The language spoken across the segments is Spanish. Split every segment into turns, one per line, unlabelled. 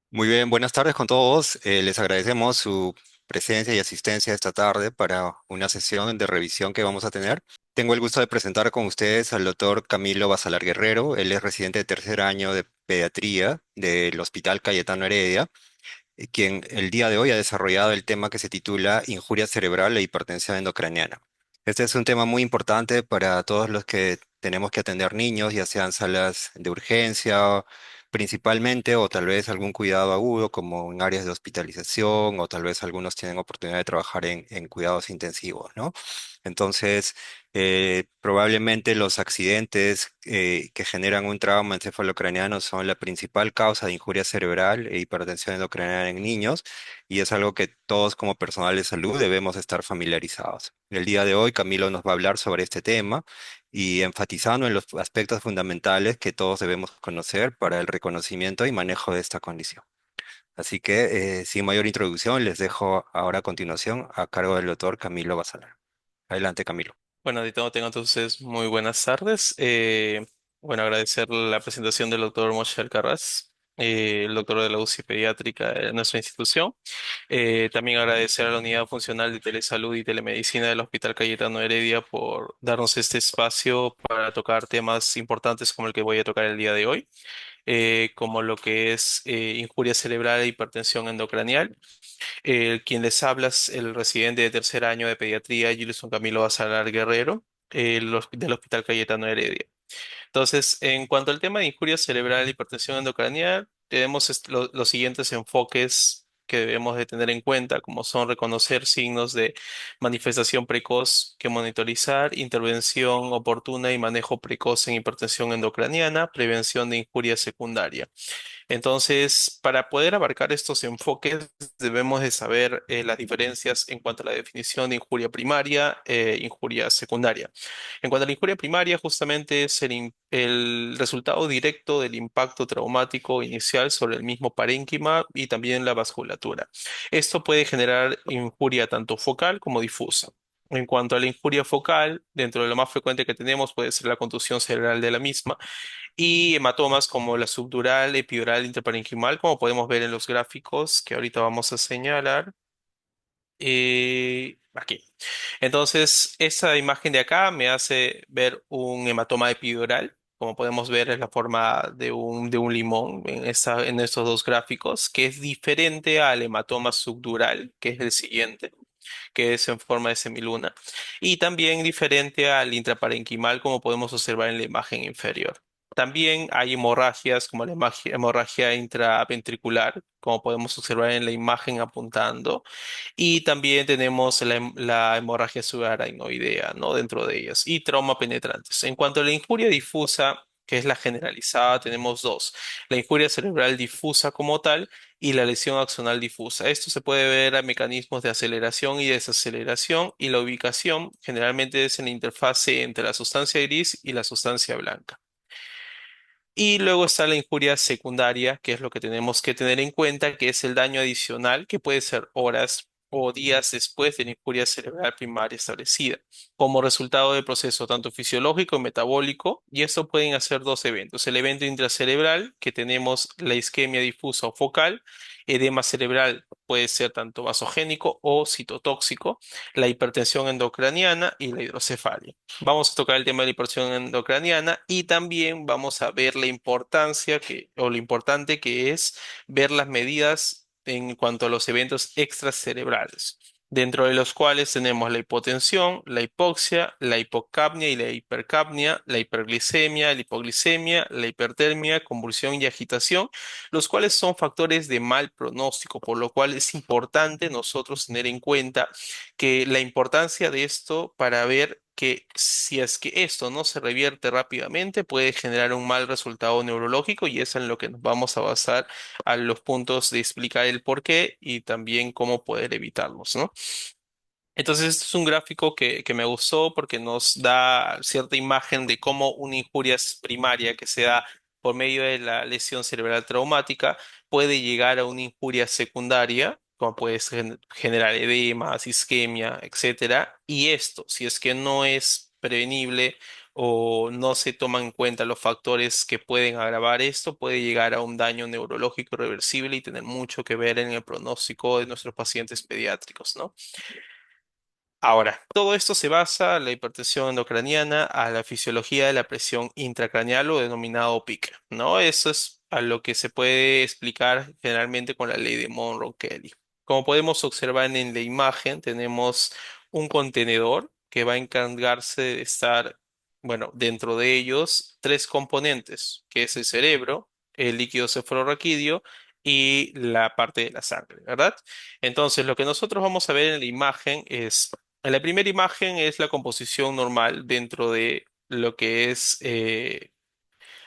Muy bien, buenas tardes con todos. Les agradecemos su presencia y asistencia esta tarde para una sesión de revisión que vamos a tener. Tengo el gusto de presentar con ustedes al doctor Camilo Basalar Guerrero. Él es residente de tercer año de pediatría del Hospital Cayetano Heredia, quien el día de hoy ha desarrollado el tema que se titula Injuria cerebral e hipertensión endocraniana. Este es un tema muy importante para todos los que tenemos que atender niños, ya sean salas de urgencia principalmente, o tal vez algún cuidado agudo como en áreas de hospitalización, o tal vez algunos tienen oportunidad de trabajar en cuidados intensivos, ¿no? Entonces, probablemente los accidentes que generan un trauma encefalocraniano son la principal causa de injuria cerebral e hipertensión endocraniana en niños, y es algo que todos como personal de salud debemos estar familiarizados. El día de hoy, Camilo nos va a hablar sobre este tema y enfatizando en los aspectos fundamentales que todos debemos conocer para el reconocimiento y manejo de esta condición. Así que, sin mayor introducción, les dejo ahora a continuación a cargo del doctor Camilo Basalar. Adelante, Camilo.
Bueno, de todo tengo entonces muy buenas tardes. Bueno, agradecer la presentación del doctor Moshe Alcaraz, el doctor de la UCI pediátrica de nuestra institución. También agradecer a la Unidad Funcional de Telesalud y Telemedicina del Hospital Cayetano Heredia por darnos este espacio para tocar temas importantes como el que voy a tocar el día de hoy, como lo que es injuria cerebral e hipertensión endocranial. Quien les habla es el residente de tercer año de pediatría, Gilson Camilo Basalar Guerrero, del Hospital Cayetano Heredia. Entonces, en cuanto al tema de injuria cerebral y hipertensión endocranial, tenemos los siguientes enfoques que debemos de tener en cuenta, como son reconocer signos de manifestación precoz que monitorizar, intervención oportuna y manejo precoz en hipertensión endocraniana, prevención de injuria secundaria. Entonces, para poder abarcar estos enfoques, debemos de saber las diferencias en cuanto a la definición de injuria primaria e injuria secundaria. En cuanto a la injuria primaria, justamente es el resultado directo del impacto traumático inicial sobre el mismo parénquima y también la vasculatura. Esto puede generar injuria tanto focal como difusa. En cuanto a la injuria focal, dentro de lo más frecuente que tenemos puede ser la contusión cerebral de la misma y hematomas como la subdural, epidural, interparenquimal, como podemos ver en los gráficos que ahorita vamos a señalar. Aquí. Entonces, esa imagen de acá me hace ver un hematoma epidural. Como podemos ver, es la forma de un limón en estos dos gráficos, que es diferente al hematoma subdural, que es el siguiente, que es en forma de semiluna, y también diferente al intraparenquimal, como podemos observar en la imagen inferior. También hay hemorragias como la hemorragia intraventricular, como podemos observar en la imagen apuntando, y también tenemos la hemorragia subarachnoidea, ¿no? Dentro de ellas, y trauma penetrantes. En cuanto a la injuria difusa, que es la generalizada, tenemos dos: la injuria cerebral difusa como tal y la lesión axonal difusa. Esto se puede ver a mecanismos de aceleración y desaceleración, y la ubicación generalmente es en la interfase entre la sustancia gris y la sustancia blanca. Y luego está la injuria secundaria, que es lo que tenemos que tener en cuenta, que es el daño adicional que puede ser horas o días después de la injuria cerebral primaria establecida, como resultado del proceso tanto fisiológico y metabólico, y esto pueden hacer dos eventos: el evento intracerebral, que tenemos la isquemia difusa o focal; edema cerebral puede ser tanto vasogénico o citotóxico; la hipertensión endocraniana y la hidrocefalia. Vamos a tocar el tema de la hipertensión endocraniana y también vamos a ver la importancia o lo importante que es ver las medidas en cuanto a los eventos extracerebrales, dentro de los cuales tenemos la hipotensión, la hipoxia, la hipocapnia y la hipercapnia, la hiperglicemia, la hipoglicemia, la hipertermia, convulsión y agitación, los cuales son factores de mal pronóstico, por lo cual es importante nosotros tener en cuenta que la importancia de esto para ver que si es que esto no se revierte rápidamente, puede generar un mal resultado neurológico, y es en lo que nos vamos a basar a los puntos de explicar el por qué y también cómo poder evitarlos, ¿no? Entonces, este es un gráfico que me gustó porque nos da cierta imagen de cómo una injuria primaria que se da por medio de la lesión cerebral traumática puede llegar a una injuria secundaria, como puede generar edemas, isquemia, etcétera. Y esto, si es que no es prevenible o no se toman en cuenta los factores que pueden agravar esto, puede llegar a un daño neurológico irreversible y tener mucho que ver en el pronóstico de nuestros pacientes pediátricos, ¿no? Ahora, todo esto se basa, la hipertensión endocraniana, a la fisiología de la presión intracraneal o denominado PIC, ¿no? Eso es a lo que se puede explicar generalmente con la ley de Monroe-Kelly. Como podemos observar en la imagen, tenemos un contenedor que va a encargarse de estar, bueno, dentro de ellos tres componentes, que es el cerebro, el líquido cefalorraquídeo y la parte de la sangre, ¿verdad? Entonces, lo que nosotros vamos a ver en la imagen es en la primera imagen es la composición normal dentro de lo que es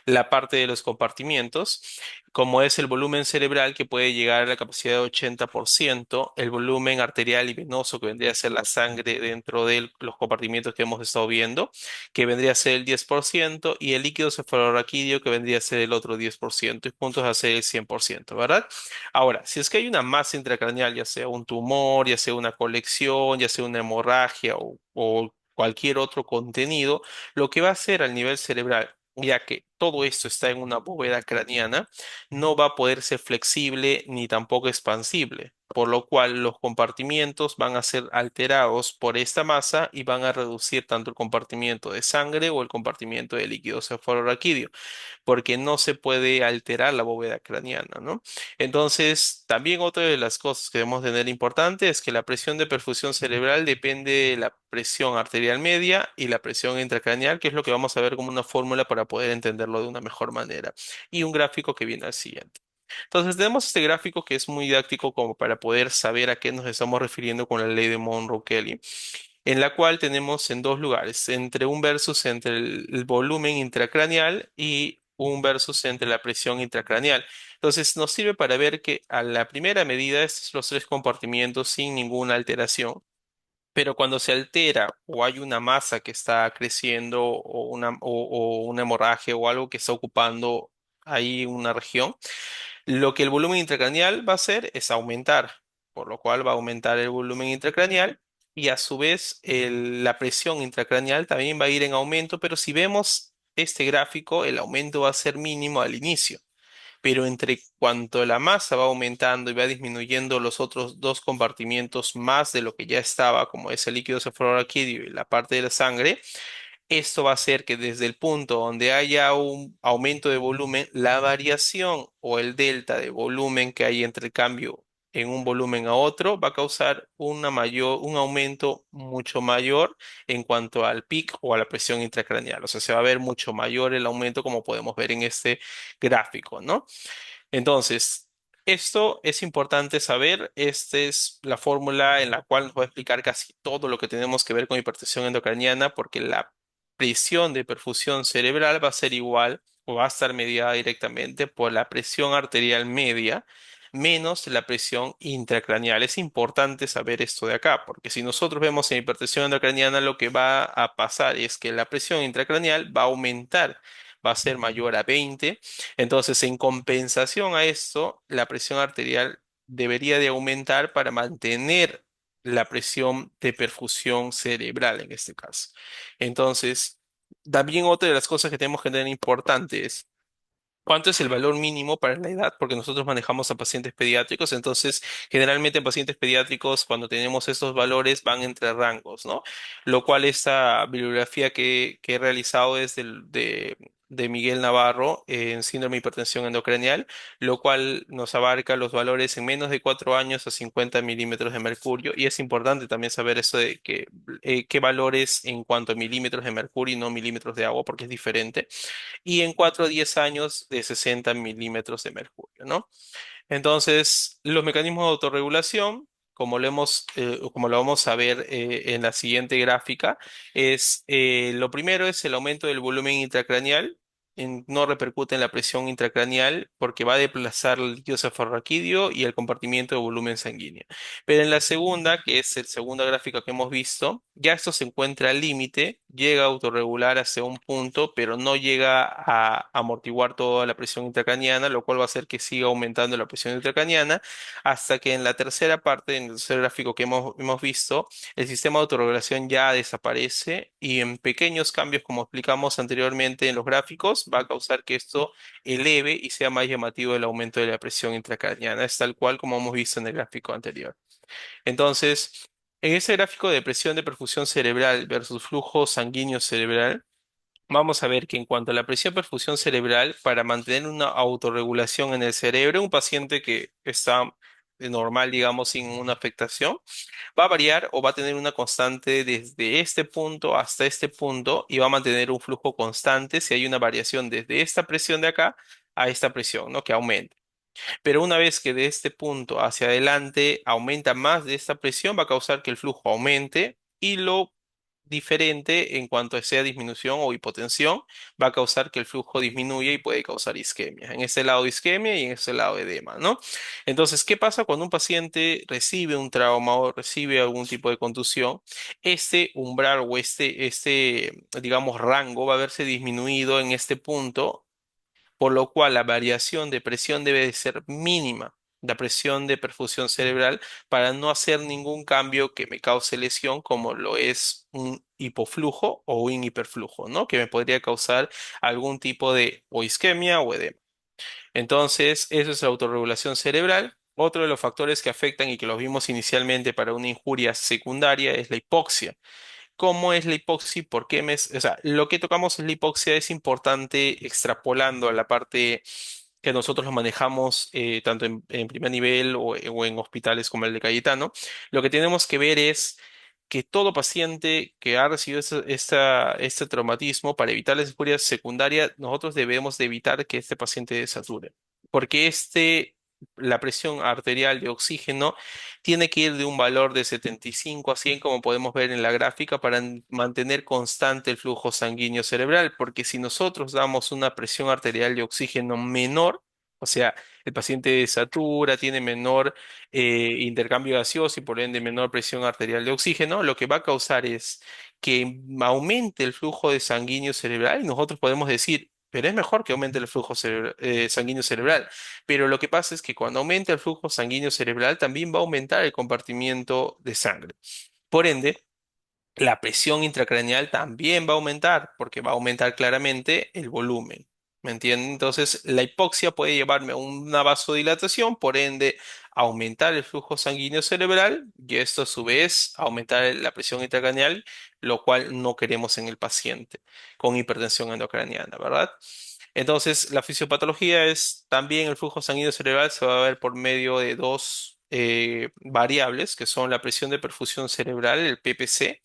la parte de los compartimientos, como es el volumen cerebral que puede llegar a la capacidad de 80%, el volumen arterial y venoso que vendría a ser la sangre dentro de los compartimientos que hemos estado viendo, que vendría a ser el 10%, y el líquido cefalorraquídeo que vendría a ser el otro 10%, y juntos a ser el 100%, ¿verdad? Ahora, si es que hay una masa intracraneal, ya sea un tumor, ya sea una colección, ya sea una hemorragia o cualquier otro contenido, lo que va a hacer al nivel cerebral, ya que todo esto está en una bóveda craneana, no va a poder ser flexible ni tampoco expansible, por lo cual los compartimientos van a ser alterados por esta masa y van a reducir tanto el compartimiento de sangre o el compartimiento de líquido cefalorraquídeo porque no se puede alterar la bóveda craneana, ¿no? Entonces, también otra de las cosas que debemos tener importante es que la presión de perfusión cerebral depende de la presión arterial media y la presión intracraneal, que es lo que vamos a ver como una fórmula para poder entenderlo de una mejor manera. Y un gráfico que viene al siguiente. Entonces, tenemos este gráfico que es muy didáctico como para poder saber a qué nos estamos refiriendo con la ley de Monroe-Kelly, en la cual tenemos en dos lugares, entre un versus entre el volumen intracraneal y un versus entre la presión intracraneal. Entonces nos sirve para ver que a la primera medida, estos son los tres compartimientos sin ninguna alteración, pero cuando se altera o hay una masa que está creciendo o una hemorragia o algo que está ocupando ahí una región, lo que el volumen intracraneal va a hacer es aumentar, por lo cual va a aumentar el volumen intracraneal y a su vez la presión intracraneal también va a ir en aumento, pero si vemos este gráfico, el aumento va a ser mínimo al inicio, pero entre cuanto la masa va aumentando y va disminuyendo los otros dos compartimientos más de lo que ya estaba, como es el líquido cefalorraquídeo y la parte de la sangre, esto va a hacer que desde el punto donde haya un aumento de volumen, la variación o el delta de volumen que hay entre el cambio en un volumen a otro va a causar un aumento mucho mayor en cuanto al pic o a la presión intracraneal. O sea, se va a ver mucho mayor el aumento como podemos ver en este gráfico, ¿no? Entonces, esto es importante saber. Esta es la fórmula en la cual nos va a explicar casi todo lo que tenemos que ver con hipertensión endocraniana, porque la presión de perfusión cerebral va a ser igual o va a estar mediada directamente por la presión arterial media menos la presión intracraneal. Es importante saber esto de acá, porque si nosotros vemos en hipertensión endocraniana, lo que va a pasar es que la presión intracraneal va a aumentar, va a ser mayor a 20. Entonces, en compensación a esto, la presión arterial debería de aumentar para mantener la presión de perfusión cerebral en este caso. Entonces, también otra de las cosas que tenemos que tener importante es ¿cuánto es el valor mínimo para la edad? Porque nosotros manejamos a pacientes pediátricos, entonces generalmente en pacientes pediátricos cuando tenemos estos valores van entre rangos, ¿no? Lo cual esta bibliografía que he realizado es de Miguel Navarro en síndrome de hipertensión endocranial, lo cual nos abarca los valores en menos de 4 años a 50 milímetros de mercurio y es importante también saber eso de que qué valores en cuanto a milímetros de mercurio y no milímetros de agua porque es diferente y en 4 a 10 años de 60 milímetros de mercurio, ¿no? Entonces, los mecanismos de autorregulación, como lo vamos a ver en la siguiente gráfica, es lo primero es el aumento del volumen intracraneal. no repercute en la presión intracraneal porque va a desplazar el líquido cefalorraquídeo y el compartimiento de volumen sanguíneo. Pero en la segunda, que es el segundo gráfico que hemos visto, ya esto se encuentra al límite, llega a autorregular hacia un punto, pero no llega a amortiguar toda la presión intracraniana, lo cual va a hacer que siga aumentando la presión intracraniana, hasta que en la tercera parte, en el tercer gráfico que hemos visto, el sistema de autorregulación ya desaparece y en pequeños cambios, como explicamos anteriormente en los gráficos, va a causar que esto eleve y sea más llamativo el aumento de la presión intracraniana. Es tal cual como hemos visto en el gráfico anterior. Entonces, en ese gráfico de presión de perfusión cerebral versus flujo sanguíneo cerebral, vamos a ver que en cuanto a la presión de perfusión cerebral, para mantener una autorregulación en el cerebro, un paciente que está normal, digamos, sin una afectación, va a variar o va a tener una constante desde este punto hasta este punto y va a mantener un flujo constante si hay una variación desde esta presión de acá a esta presión, ¿no? Que aumente. Pero una vez que de este punto hacia adelante aumenta más de esta presión, va a causar que el flujo aumente y lo diferente en cuanto a sea disminución o hipotensión, va a causar que el flujo disminuya y puede causar isquemia. En este lado isquemia y en este lado edema, ¿no? Entonces, ¿qué pasa cuando un paciente recibe un trauma o recibe algún tipo de contusión? Este umbral o digamos, rango va a verse disminuido en este punto, por lo cual la variación de presión debe de ser mínima, la presión de perfusión cerebral, para no hacer ningún cambio que me cause lesión, como lo es un hipoflujo o un hiperflujo, ¿no? Que me podría causar algún tipo de o isquemia o edema. Entonces, eso es la autorregulación cerebral. Otro de los factores que afectan y que los vimos inicialmente para una injuria secundaria es la hipoxia. ¿Cómo es la hipoxia? ¿Por qué o sea, lo que tocamos en la hipoxia es importante extrapolando a la parte que nosotros lo manejamos tanto en primer nivel o en hospitales como el de Cayetano. Lo que tenemos que ver es que todo paciente que ha recibido este traumatismo, para evitar la injuria secundaria, nosotros debemos de evitar que este paciente desature, porque la presión arterial de oxígeno tiene que ir de un valor de 75 a 100, como podemos ver en la gráfica, para mantener constante el flujo sanguíneo cerebral, porque si nosotros damos una presión arterial de oxígeno menor, o sea, el paciente satura, tiene menor intercambio gaseoso y por ende menor presión arterial de oxígeno, lo que va a causar es que aumente el flujo de sanguíneo cerebral y nosotros podemos decir, pero es mejor que aumente el flujo sanguíneo cerebral. Pero lo que pasa es que cuando aumenta el flujo sanguíneo cerebral, también va a aumentar el compartimiento de sangre. Por ende, la presión intracraneal también va a aumentar, porque va a aumentar claramente el volumen. ¿Me entienden? Entonces, la hipoxia puede llevarme a una vasodilatación, por ende, aumentar el flujo sanguíneo cerebral y esto a su vez aumentar la presión intracraneal, lo cual no queremos en el paciente con hipertensión endocraniana, ¿verdad? Entonces, la fisiopatología es también el flujo sanguíneo cerebral se va a ver por medio de dos variables, que son la presión de perfusión cerebral, el PPC,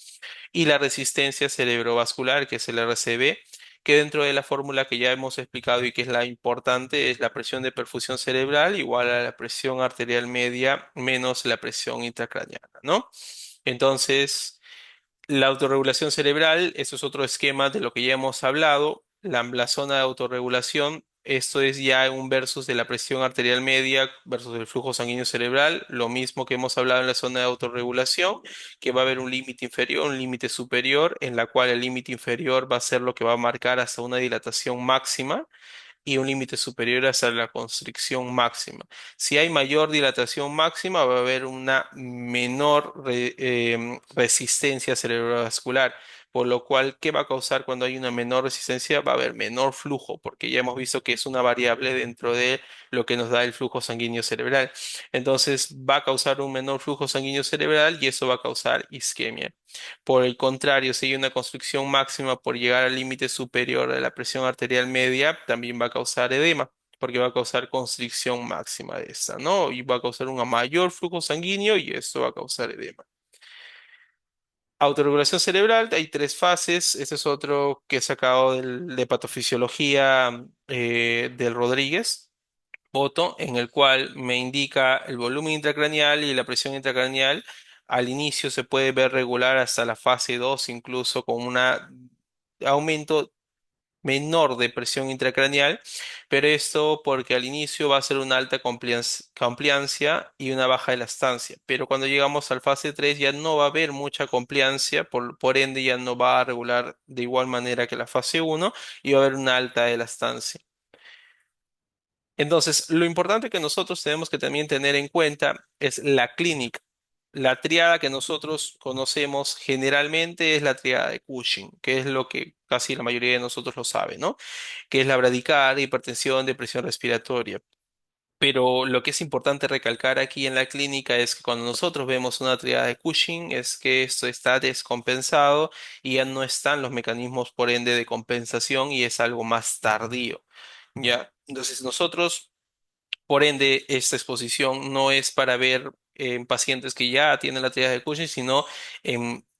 y la resistencia cerebrovascular, que es el RCB, que dentro de la fórmula que ya hemos explicado y que es la importante, es la presión de perfusión cerebral igual a la presión arterial media menos la presión intracraneana, ¿no? Entonces, la autorregulación cerebral, eso es otro esquema de lo que ya hemos hablado. La zona de autorregulación, esto es ya un versus de la presión arterial media versus el flujo sanguíneo cerebral. Lo mismo que hemos hablado en la zona de autorregulación, que va a haber un límite inferior, un límite superior, en la cual el límite inferior va a ser lo que va a marcar hasta una dilatación máxima y un límite superior hasta la constricción máxima. Si hay mayor dilatación máxima, va a haber una menor resistencia cerebrovascular, por lo cual, ¿qué va a causar cuando hay una menor resistencia? Va a haber menor flujo, porque ya hemos visto que es una variable dentro de lo que nos da el flujo sanguíneo cerebral. Entonces, va a causar un menor flujo sanguíneo cerebral y eso va a causar isquemia. Por el contrario, si hay una constricción máxima por llegar al límite superior de la presión arterial media, también va a causar edema, porque va a causar constricción máxima de esta, ¿no? Y va a causar un mayor flujo sanguíneo y esto va a causar edema. Autorregulación cerebral, hay tres fases. Este es otro que he sacado de patofisiología del Rodríguez. Otto, en el cual me indica el volumen intracraneal y la presión intracraneal. Al inicio se puede ver regular hasta la fase 2, incluso con un aumento menor de presión intracraneal, pero esto porque al inicio va a ser una alta compliancia y una baja elastancia, pero cuando llegamos al fase 3 ya no va a haber mucha compliancia, por ende ya no va a regular de igual manera que la fase uno y va a haber una alta elastancia. Entonces, lo importante que nosotros tenemos que también tener en cuenta es la clínica. La triada que nosotros conocemos generalmente es la triada de Cushing, que es lo que casi la mayoría de nosotros lo sabe, ¿no? Que es la bradicardia, hipertensión, depresión respiratoria. Pero lo que es importante recalcar aquí en la clínica es que cuando nosotros vemos una triada de Cushing es que esto está descompensado y ya no están los mecanismos por ende de compensación y es algo más tardío. ¿Ya? Entonces nosotros por ende, esta exposición no es para ver en pacientes que ya tienen la triada de Cushing, sino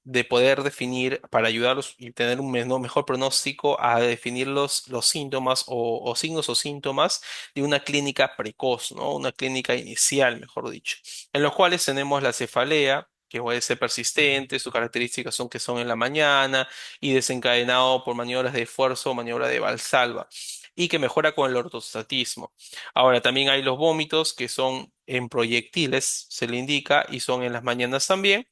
de poder definir, para ayudarlos y tener un mejor pronóstico, a definir los síntomas o signos o síntomas de una clínica precoz, ¿no? Una clínica inicial, mejor dicho, en los cuales tenemos la cefalea, que puede ser persistente, sus características son que son en la mañana y desencadenado por maniobras de esfuerzo o maniobra de Valsalva, y que mejora con el ortostatismo. Ahora, también hay los vómitos que son en proyectiles, se le indica, y son en las mañanas también.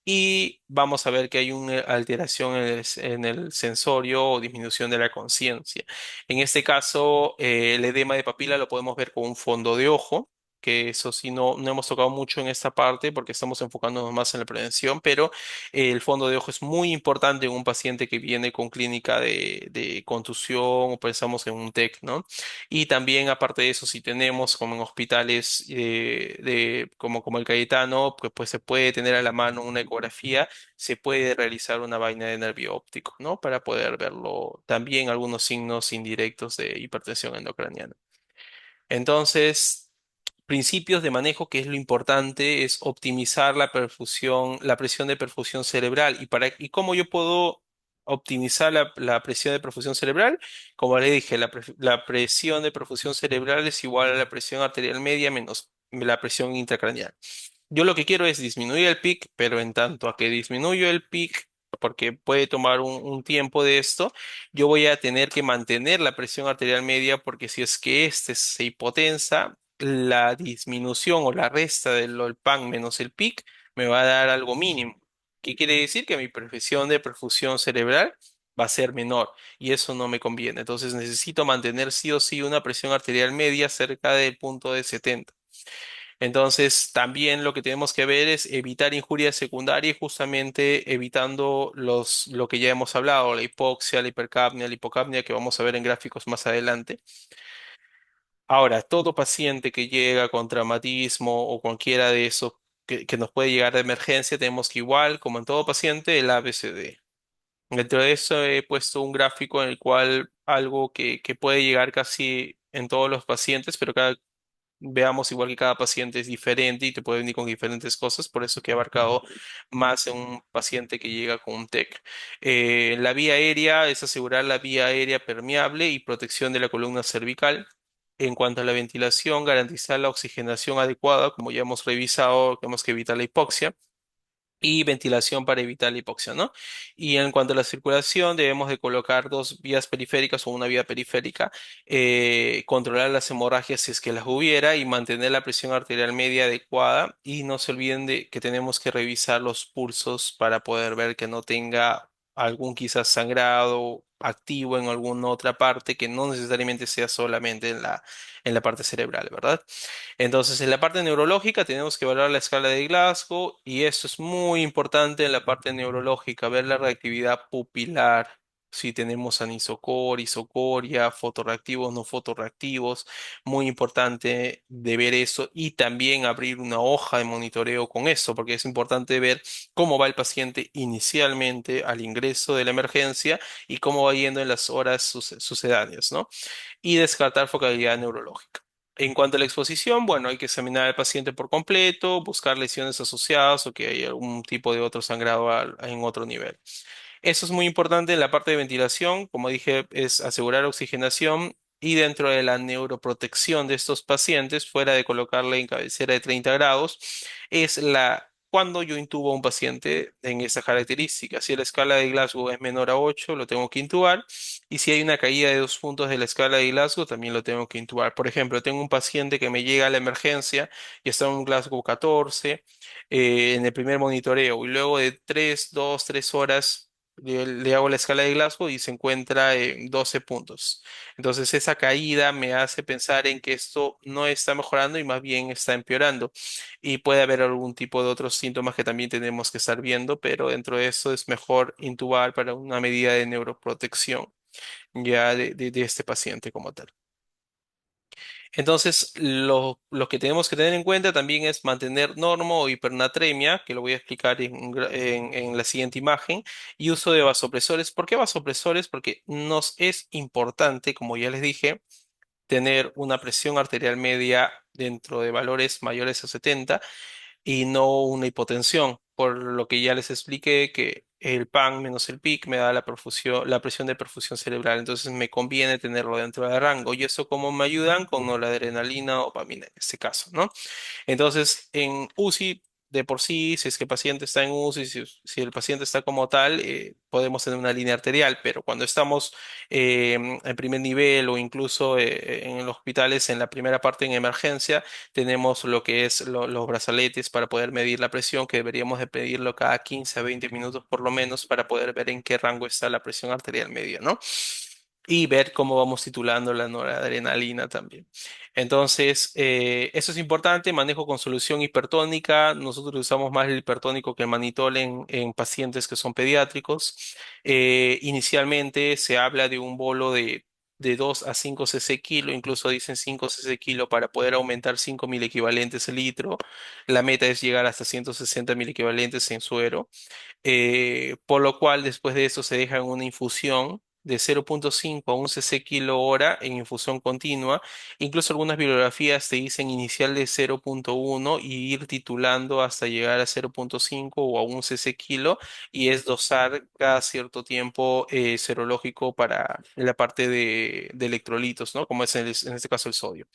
Y vamos a ver que hay una alteración en el sensorio o disminución de la conciencia. En este caso, el edema de papila lo podemos ver con un fondo de ojo, que eso sí no hemos tocado mucho en esta parte porque estamos enfocándonos más en la prevención, pero el fondo de ojo es muy importante en un paciente que viene con clínica de contusión o pensamos en un TEC, ¿no? Y también, aparte de eso, si tenemos como en hospitales como el Cayetano, pues se puede tener a la mano una ecografía, se puede realizar una vaina de nervio óptico, ¿no? Para poder verlo también algunos signos indirectos de hipertensión endocraniana. Entonces, principios de manejo, que es lo importante, es optimizar la perfusión, la presión de perfusión cerebral. ¿Y cómo yo puedo optimizar la presión de perfusión cerebral? Como le dije, la presión de perfusión cerebral es igual a la presión arterial media menos la presión intracraneal. Yo lo que quiero es disminuir el pic, pero en tanto a que disminuyo el pic, porque puede tomar un tiempo de esto, yo voy a tener que mantener la presión arterial media porque si es que este se hipotensa, la disminución o la resta del PAN menos el PIC me va a dar algo mínimo. ¿Qué quiere decir? Que mi presión de perfusión cerebral va a ser menor y eso no me conviene. Entonces necesito mantener sí o sí una presión arterial media cerca del punto de 70. Entonces, también lo que tenemos que ver es evitar injurias secundarias, justamente evitando lo que ya hemos hablado, la hipoxia, la hipercapnia, la hipocapnia, que vamos a ver en gráficos más adelante. Ahora, todo paciente que llega con traumatismo o cualquiera de esos que nos puede llegar de emergencia, tenemos que igual, como en todo paciente, el ABCD. Dentro de eso he puesto un gráfico en el cual algo que puede llegar casi en todos los pacientes, pero veamos igual que cada paciente es diferente y te puede venir con diferentes cosas, por eso que he abarcado más en un paciente que llega con un TEC. La vía aérea es asegurar la vía aérea permeable y protección de la columna cervical. En cuanto a la ventilación, garantizar la oxigenación adecuada, como ya hemos revisado, tenemos que evitar la hipoxia y ventilación para evitar la hipoxia, ¿no? Y en cuanto a la circulación, debemos de colocar dos vías periféricas o una vía periférica, controlar las hemorragias si es que las hubiera y mantener la presión arterial media adecuada. Y no se olviden de que tenemos que revisar los pulsos para poder ver que no tenga algún quizás sangrado activo en alguna otra parte que no necesariamente sea solamente en la parte cerebral, ¿verdad? Entonces, en la parte neurológica tenemos que evaluar la escala de Glasgow y esto es muy importante en la parte neurológica, ver la reactividad pupilar, si tenemos anisocor, isocoria, fotorreactivos, no fotorreactivos, muy importante de ver eso y también abrir una hoja de monitoreo con eso, porque es importante ver cómo va el paciente inicialmente al ingreso de la emergencia y cómo va yendo en las horas sucedáneas, ¿no? Y descartar focalidad neurológica. En cuanto a la exposición, bueno, hay que examinar al paciente por completo, buscar lesiones asociadas o que haya algún tipo de otro sangrado en otro nivel. Eso es muy importante en la parte de ventilación, como dije, es asegurar oxigenación y dentro de la neuroprotección de estos pacientes, fuera de colocarle en cabecera de 30 grados, es la cuando yo intubo a un paciente en esa característica. Si la escala de Glasgow es menor a 8, lo tengo que intubar. Y si hay una caída de 2 puntos de la escala de Glasgow, también lo tengo que intubar. Por ejemplo, tengo un paciente que me llega a la emergencia y está en un Glasgow 14 en el primer monitoreo y luego de 3 horas le hago la escala de Glasgow y se encuentra en 12 puntos. Entonces esa caída me hace pensar en que esto no está mejorando y más bien está empeorando. Y puede haber algún tipo de otros síntomas que también tenemos que estar viendo, pero dentro de eso es mejor intubar para una medida de neuroprotección ya de este paciente como tal. Entonces, lo que tenemos que tener en cuenta también es mantener normo o hipernatremia, que lo voy a explicar en la siguiente imagen, y uso de vasopresores. ¿Por qué vasopresores? Porque nos es importante, como ya les dije, tener una presión arterial media dentro de valores mayores a 70 y no una hipotensión, por lo que ya les expliqué que el PAN menos el PIC me da la perfusión, la presión de perfusión cerebral, entonces me conviene tenerlo dentro de rango. ¿Y eso cómo me ayudan? Con noradrenalina o dopamina en este caso, ¿no? Entonces, en UCI, de por sí, si es que el paciente está en UCI, si el paciente está como tal, podemos tener una línea arterial, pero cuando estamos en primer nivel o incluso en los hospitales, en la primera parte en emergencia, tenemos lo que es los brazaletes para poder medir la presión, que deberíamos de pedirlo cada 15 a 20 minutos por lo menos para poder ver en qué rango está la presión arterial media, ¿no? Y ver cómo vamos titulando la noradrenalina también. Entonces, eso es importante, manejo con solución hipertónica. Nosotros usamos más el hipertónico que el manitol en pacientes que son pediátricos. Inicialmente se habla de un bolo de 2 a 5 cc kilo, incluso dicen 5 cc kilo para poder aumentar 5.000 equivalentes al litro. La meta es llegar hasta 160.000 equivalentes en suero, por lo cual después de eso se deja en una infusión de 0,5 a 1 cc kilo hora en infusión continua. Incluso algunas bibliografías te dicen inicial de 0,1 y ir titulando hasta llegar a 0,5 o a 1 cc kilo y es dosar cada cierto tiempo serológico para la parte de electrolitos, ¿no? Como es en este caso el sodio.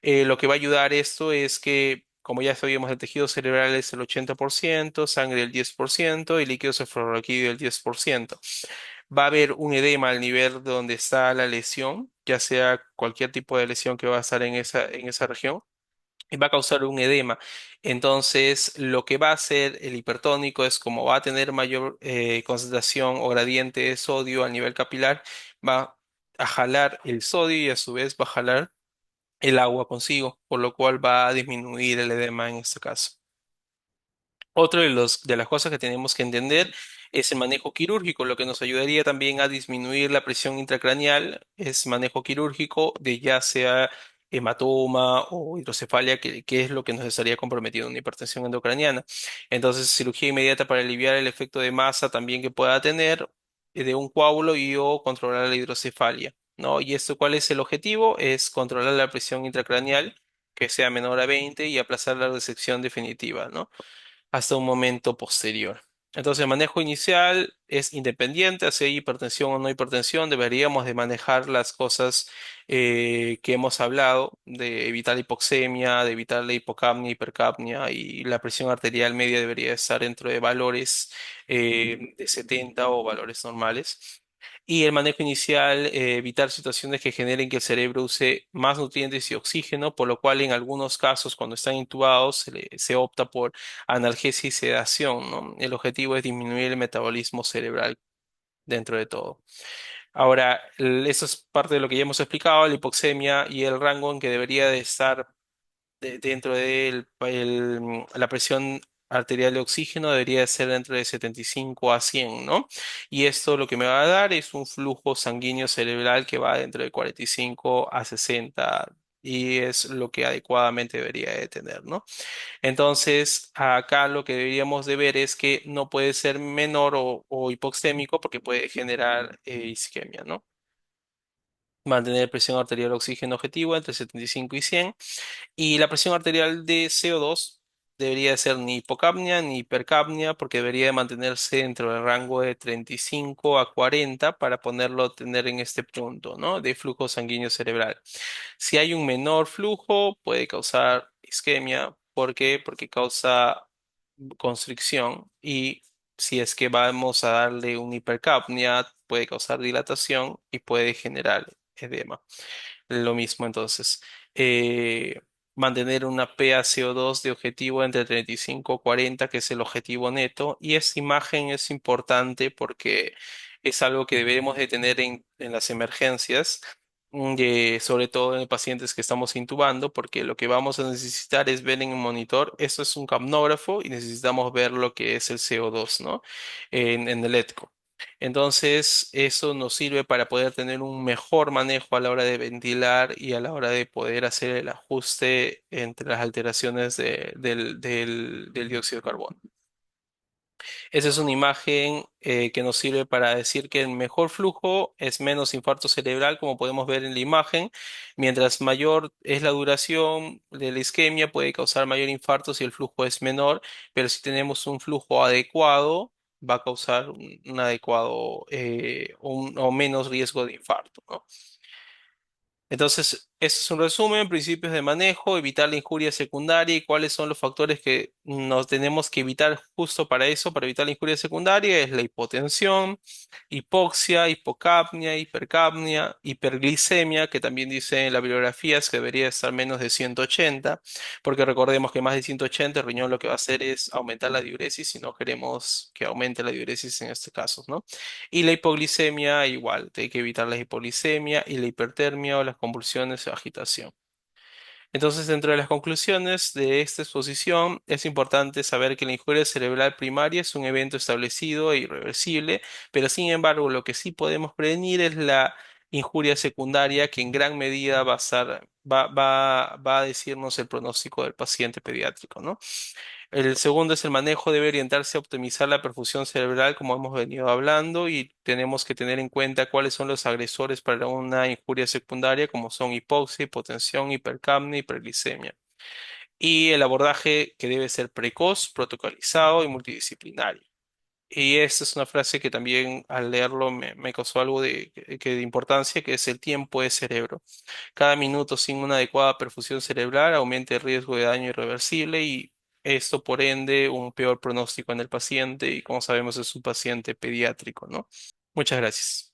Lo que va a ayudar esto es que, como ya sabíamos, el tejido cerebral es el 80%, sangre el 10% y líquido cefalorraquídeo el 10%. Va a haber un edema al nivel donde está la lesión, ya sea cualquier tipo de lesión que va a estar en esa región. Y va a causar un edema. Entonces, lo que va a hacer el hipertónico es como va a tener mayor concentración o gradiente de sodio a nivel capilar, va a jalar el sodio y a su vez va a jalar el agua consigo, por lo cual va a disminuir el edema en este caso. Otro de las cosas que tenemos que entender es el manejo quirúrgico. Lo que nos ayudaría también a disminuir la presión intracraneal es manejo quirúrgico de ya sea hematoma o hidrocefalia, que es lo que nos estaría comprometiendo una hipertensión endocraniana. Entonces, cirugía inmediata para aliviar el efecto de masa también que pueda tener de un coágulo y o controlar la hidrocefalia, ¿no? ¿Y esto cuál es el objetivo? Es controlar la presión intracraneal que sea menor a 20 y aplazar la resección definitiva, ¿no? Hasta un momento posterior. Entonces, el manejo inicial es independiente, si hay hipertensión o no hipertensión, deberíamos de manejar las cosas que hemos hablado, de evitar hipoxemia, de evitar la hipocapnia, hipercapnia y la presión arterial media debería estar dentro de valores de 70 o valores normales. Y el manejo inicial, evitar situaciones que generen que el cerebro use más nutrientes y oxígeno, por lo cual en algunos casos, cuando están intubados, se opta por analgesia y sedación, ¿no? El objetivo es disminuir el metabolismo cerebral dentro de todo. Ahora, eso es parte de lo que ya hemos explicado, la hipoxemia y el rango en que debería de estar dentro de la presión arterial de oxígeno debería de ser dentro de 75 a 100, ¿no? Y esto lo que me va a dar es un flujo sanguíneo cerebral que va dentro de 45 a 60 y es lo que adecuadamente debería de tener, ¿no? Entonces, acá lo que deberíamos de ver es que no puede ser menor o hipoxémico porque puede generar isquemia, ¿no? Mantener presión arterial oxígeno objetivo entre 75 y 100. Y la presión arterial de CO2 debería de ser ni hipocapnia ni hipercapnia porque debería de mantenerse dentro del rango de 35 a 40 para ponerlo tener en este punto, ¿no? De flujo sanguíneo cerebral. Si hay un menor flujo, puede causar isquemia. ¿Por qué? Porque causa constricción y si es que vamos a darle una hipercapnia, puede causar dilatación y puede generar edema. Lo mismo entonces. eh, Mantener una PaCO2 de objetivo entre 35 y 40, que es el objetivo neto. Y esta imagen es importante porque es algo que debemos de tener en las emergencias, sobre todo en pacientes que estamos intubando, porque lo que vamos a necesitar es ver en el monitor, esto es un capnógrafo y necesitamos ver lo que es el CO2, ¿no? En el eco. Entonces, eso nos sirve para poder tener un mejor manejo a la hora de ventilar y a la hora de poder hacer el ajuste entre las alteraciones del dióxido de carbono. Esa es una imagen que nos sirve para decir que el mejor flujo es menos infarto cerebral, como podemos ver en la imagen. Mientras mayor es la duración de la isquemia, puede causar mayor infarto si el flujo es menor, pero si tenemos un flujo adecuado, va a causar un adecuado o menos riesgo de infarto, ¿no? Entonces, este es un resumen, principios de manejo, evitar la injuria secundaria y cuáles son los factores que nos tenemos que evitar justo para eso, para evitar la injuria secundaria, es la hipotensión, hipoxia, hipocapnia, hipercapnia, hiperglicemia, que también dice en la bibliografía es que debería estar menos de 180, porque recordemos que más de 180 el riñón lo que va a hacer es aumentar la diuresis y no queremos que aumente la diuresis en este caso, ¿no? Y la hipoglicemia igual, hay que evitar la hipoglicemia y la hipertermia o las convulsiones o agitación. Entonces, dentro de las conclusiones de esta exposición, es importante saber que la injuria cerebral primaria es un evento establecido e irreversible, pero sin embargo, lo que sí podemos prevenir es la injuria secundaria, que en gran medida va a decirnos el pronóstico del paciente pediátrico, ¿no? El segundo es el manejo debe orientarse a optimizar la perfusión cerebral, como hemos venido hablando, y tenemos que tener en cuenta cuáles son los agresores para una injuria secundaria, como son hipoxia, hipotensión, hipercapnia, hiperglicemia. Y el abordaje que debe ser precoz, protocolizado y multidisciplinario. Y esta es una frase que también al leerlo me causó algo de importancia, que es el tiempo es cerebro. Cada minuto sin una adecuada perfusión cerebral aumenta el riesgo de daño irreversible y esto por ende un peor pronóstico en el paciente y como sabemos es un paciente pediátrico, ¿no? Muchas gracias.